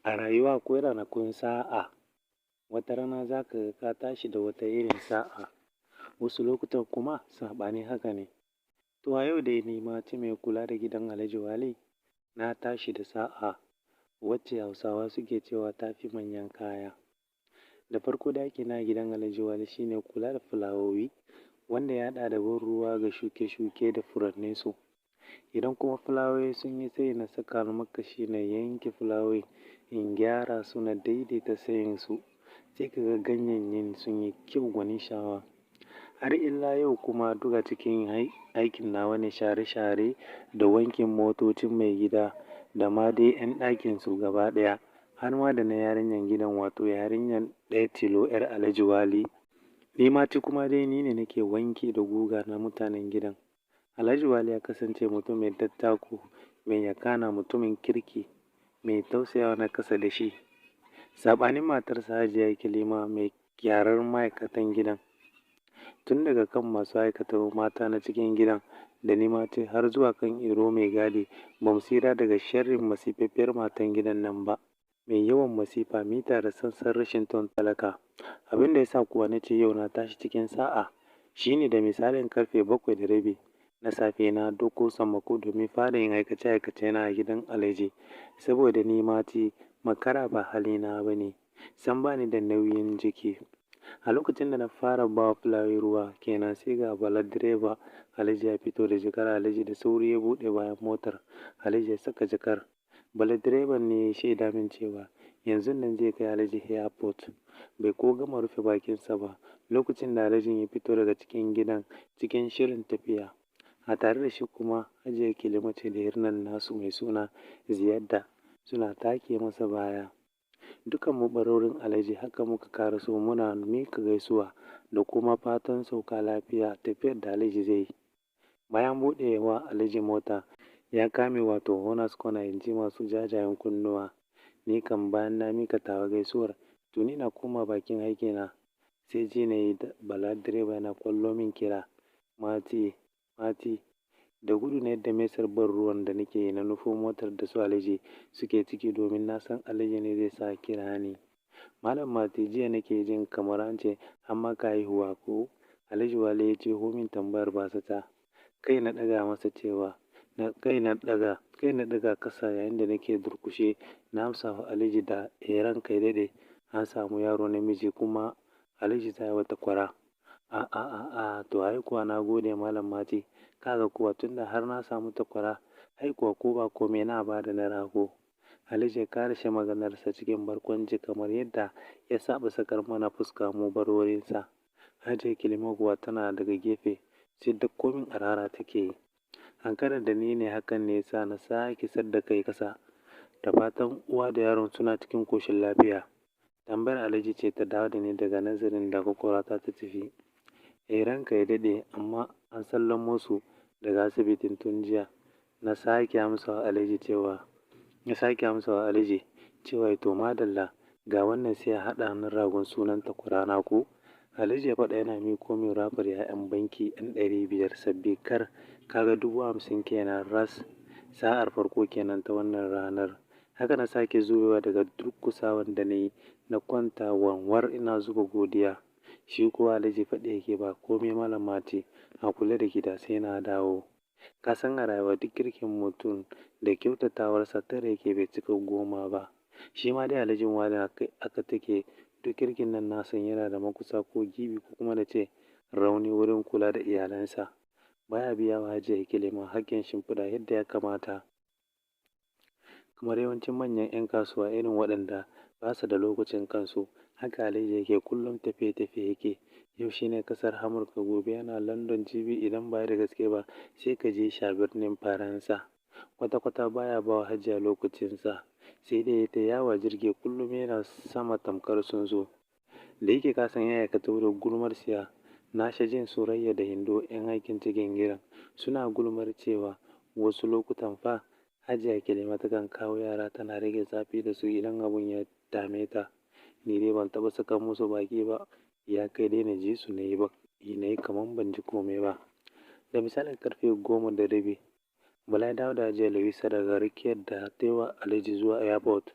A rayuwa akwai ranakun sa'a, wata rana za ka ga ka tashi da wata irin sa'a, wasu lokutan kuma saɓanin haka ne. To a yau dai ni Mati mai kula da gidan Alhaji Wali na tashi da sa'a wacce Hausawa suke cewa ta fi manyan kaya. Da farko ɗakina a gidan Alhaji Wali shine kula da fulawowi wanda ya haɗa da ban ruwa ga shuke-shuke da furanninsu. Idan kuma fulawowi sun yi sai na saka almakashi na yanke fulawowi in gyara su na daidaita tsayinsu sai ka ga ganyenyen sun yi kyau gwanin sha'awa. Har illa yau kuma duka cikin aikin nawa ne share-share da wankin motocin mai gida da ma dai 'yan ɗakinsu gaba ɗaya har ma da na yarinyar gidan wato yarinyar ɗaya tilo 'yar Alhaji Wali. Ni Mati kuma dai ni ne nake wanki da guga na mutanen gidan. Alhaji Wali ya kasance mutum mai dattako, mai yakana, mutumin kirki, mai tausayawa na ƙasa da shi. Saɓanin matarsa Hajiya Kilima mai gyarar ma'aikatan gidan. Tun daga kan masu aikata mata na cikin gidan da ni Mati har zuwa kan Iro mai gadi ba mu tsira daga sharrin masifaffiyar matan gidan nan ba. Mai yawan masifa, mita da sansan rashin ton talaka. Abin da ya sa kuwa na ce yau na tashi cikin sa'a shine da misalin karfe 7:30 na safe na ɗauko sammako domin fara yin aikace-aikace na a gidan Alhaji. Saboda ni Mati makara ba halina ba ne, sam ba ni da nauyin jiki. A lokacin da na fara ba wa fulawowi ruwa kenan sai ga Bala direba Alhaji ya fito da jakar Alhaji da sauri ya buɗe bayan motar. Alhaji ya saka jakar. Bala direban ne ya shaida min cewa yanzun nan zai kai Alhaji airport. Bai ko gama rufe bakinsa ba lokacin da Alhajin ya fito daga cikin gidan cikin shirin tafiya. A tare da shi kuma Hajiya Kilima ce da yarnan nasu mai suna Ziyadda suna take masa baya. Dukanmu ɓarorin Alhaji haka muka ƙaraso muna miƙa gaisuwa da kuma fatan sauka lafiya tafiyar da Alhaji zai yi. Bayan buɗewa Alhaji mota ya kame wato honors corner in ji masu jajayen kunnuwa. Ni kam bayan na miƙa tawa gaisuwar tuni na koma bakin aikina sai ji na yi Bala direba yana ƙwallo min kira. Mati, Mati, da gudu na yadda mesar ban ruwan da nake yi na nufo motar da su Alhaji suke ciki domin na san Alhaji ne zai sa kira ni. Malam Mati jiya nake jin kamar an ce an maka haihuwa ko? Alhaji Wali ya ce min tambayar basata. Kai na ɗaga masa cewa kai na ɗaga ƙasa yayin da nake durƙushe na amsa wa Alhaji da ranka ya daɗe an samu yaro namiji kuma Alhaji zai wata kwara. To ai kuwa na gode Malam Mati. Kaga kuwa tunda har na samu takwara ai kuwa ko ba kome na ba da na rago. Alhaji ya ƙarashe maganarsa cikin barkwanci kamar yadda ya saba sakar mana fuska mu barorinsa. Hajiya Kilima kuwa tana daga gefe sai dakko min arara take yi. Hankalar da ni ne hakan ne ya sa na sake sadda kai ƙasa. Da fatan uwa da yaron suna cikin ƙoshin lafiya. Tambayar Alhaji ce ta dawo da ni daga nazarin da ƙwaƙwalwata ta tafi. Ranka ya daɗe amma an sallamo su daga asibitin tun jiya. Na sake amsa wa Alhaji cewa to madalla ga wannan sai a haɗa hannun ragon sunan takwarana ko? Alhaji ya faɗa yana miƙo min rabar 'ya'yan banki 'yan 500 sabbi kar kaga 50,000 kenan ras. Sa'ar farko kenan ta wannan ranar. Haka na sake zubewa daga durƙusawan da na yi na kwanta wanwar ina zuba godiya. Shi kuwa Alhaji faɗi yake ba kome Malam Mati a kula da gida sai na dawo. Ka san a rayuwa duk kirkin mutum da kyautatawarsa tara yake bai cika 10 ba. Shi ma dai Alhajin Wali aka take duk kirkin nan nasan yana da makusa ko gibi ko kuma da ce rauni wurin kula da iyalansa. Baya biya wa Hajiya Kilima hakkin shimfiɗa yadda ya kamata. Kamar yawancin manyan 'yan kasuwa irin waɗanda ba su da lokacin kansu. Haka Alhaji yake kullum tafiye-tafiye yake. Yau shi ne ƙasar Amurka gobe yana London jibi idan ba da gaske ba sai ka je sha birnin Faransa. Kwata-kwata baya ba wa Hajiya lokacinsa sai dai ta yawa jirgi kullum yana sama tamkar tsuntsu. Da yake ka san yaya ka tauro gulmar siya. Na sha jin Surayya da Hindo 'yan aikin cikin gidan suna gulmar cewa wasu lokutan fa Hajiya Kilima takan kawo yara tana rage zafi da su idan abun ya dame ta. Ni dai ban taɓa saka musu baki ba. Ya kai dai na ji su na yi kamar ban ji kome ba. Da misalin karfe 10:30 Bala ya dawo da Hajiya Lawisa daga rakiyar da ta yi wa Alhaji zuwa airport.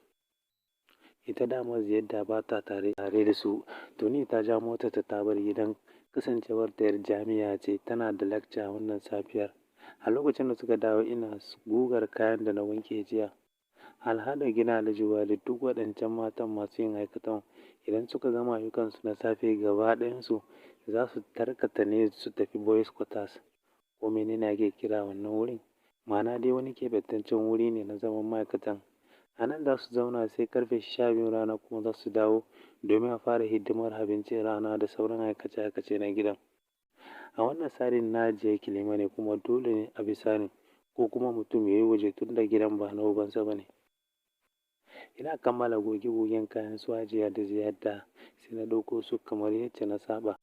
ita dama yadda ba ta tare da su. Tuni ta ja motarta ta bar gidan, kasancewar ta 'yar jami'a ce tana da lakca wannan safiyar. A lokacin da suka dawo ina gugar kayan da na wanke jiya. Al'adar gidan Alhaji Walid duk waɗancan matan masu yin aikatau idan suka gama ayyukansu na safe gaba ɗayansu za su tarkata ne su tafi boys quarters ko menene ake kira wannan wurin. Ma'ana dai wani keɓantaccen wuri ne na zaman ma'aikatan. A nan za su zauna sai ƙarfe 12 rana kuma za su dawo domin a fara hidimar abincin rana da sauran aikace-aikace na gidan. A wannan tsarin na ajiye kilima ne kuma dole ne a bi tsarin ko kuma mutum ya yi waje tun da gidan ba na ubansa ba ne. Ina kammala goge-gogen kayan su Hajiya da Ziyadda sai na ɗauko su kamar yadda na saba.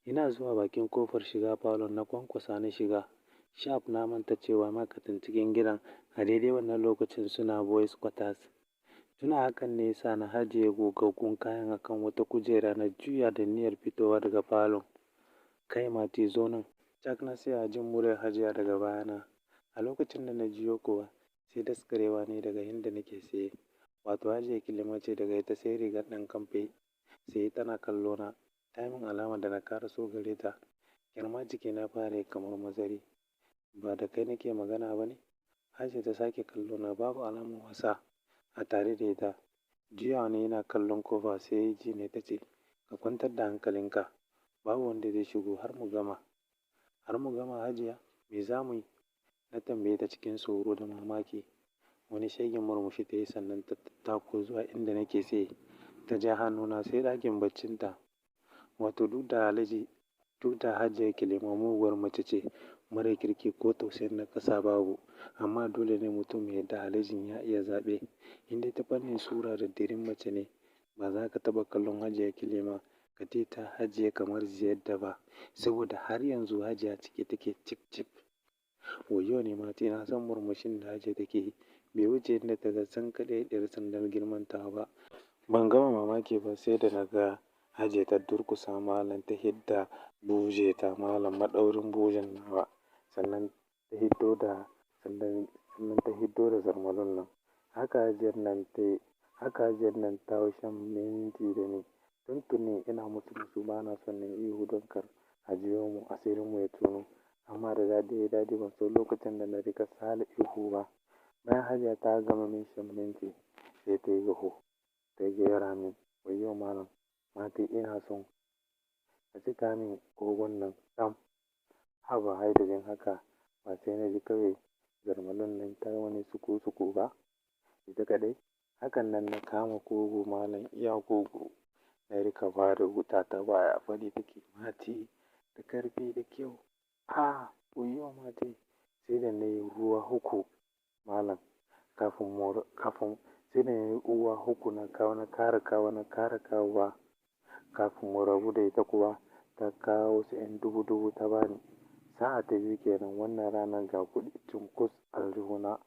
Ina zuwa bakin ƙofar shiga falon na ƙwanƙwasa na shiga. Shaf na manta cewa ma'aikatan cikin gidan a daidai wannan lokacin suna boys quarters. Tuna hakan ne yasa na ajiye gogaggun kayan a kan wata kujera na juya da niyyar fitowa daga falon. Kai Mati zo nan. Cak na tsaya jin muryar Hajiya daga bayana. A lokacin da na jiyo kuwa sai daskarewa ne daga inda nake tsaye. Wato Hajiya Kilima ce daga ita sai rigar ɗan kamfe. Sai tana kallo na. Ta yi min alama da na ƙaraso gare ta. Ƙyarma jikina ya fara yi kamar mazari. Ba da kai nake magana ba ne? Hajiya ta sake kallo na babu alamun wasa a tare da ita. Juyawa ne yana kallon ƙofa sai ji ne ta ce, ka kwantar da hankalinka. Babu wanda zai shigo har mu gama. Har mu gama Hajiya? Me za mu yi? Na tambaye ta cikin tsoro da mamaki. Wani shegen murmushi ta yi sannan ta tattako zuwa inda nake tsaye. Ta ja hannuna sai ɗakin baccinta. Wato duk da Hajiya Kilima muguwar mace ce, mara kirki ko tausayin na ƙasa babu, amma dole ne mutum ya yarda Alhajin ya iya zaɓe. In dai ta fannin sura da dirin mace ne, ba za ka taɓa kallon Hajiya Kilima ka ce ta Hajiya kamar Ziyadda ba, saboda har yanzu Hajiya cike take cif-cif. Wayyo ne Mati na san murmushin da Hajiya take yi, bai wuce inda ta ga sankaɗe ɗiyar sandar girmanta ba. Ban gama mamaki ba sai da na ga Hajiya ta durƙusa malam ta hidda buje ta malam maɗaurin bujen nawa. Sannan ta hiddo da zarmalon nan. Haka Hajiyar nan ta hau shan minti da ni. Tuntuni ina musu ba na son na ihu don kar a jiyo mu asirinmu ya tono. Amma da daɗi ya daɗi ban san lokacin da na riƙa sale ihu ba. Bayan Hajiya ta gama min shan minti sai ta yi gaho. Ta gyara min. Wayyo malam Mati ina son ka cika min kogon nan tsam. Haba ai da jin haka ba sai na ji kawai zarmalon nan ta wani suku-suku ba. Ita kaɗai. Hakan nan na kama kogo malam iya kogo. Na riƙa bada wuta ta baya faɗi take Mati da ƙarfi da kyau. Wayyo Mati sai da na yi ruwa uku malam sai da na yi ruwa uku na kawo na ƙara kawowa. Kafin mu rabu da ita kuwa ta kawo wasu 'yan dubu-dubu ta bani. Sa'a ta biyu kenan wannan ranar ga kuɗi cunkus aljihuna.